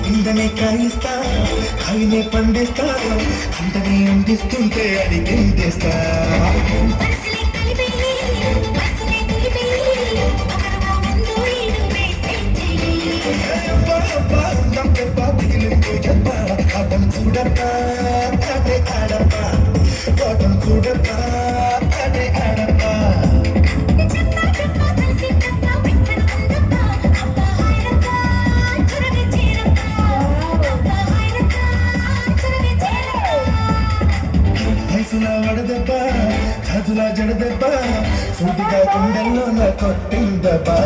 ఇందనే కాయిస్తా కాయినే పండిస్తా అంతనే అందిస్తుంటే అడిగిందేస్తా ఆటం చూడప్పా అదే ఆడప్పా ఆటం చూడప్పా అదే ఆడప్పా వయసులా వడదెబ్బ చదులా జడదెబ్బ సూటిగా గుండెల్లో నా కొట్టిందబ్బా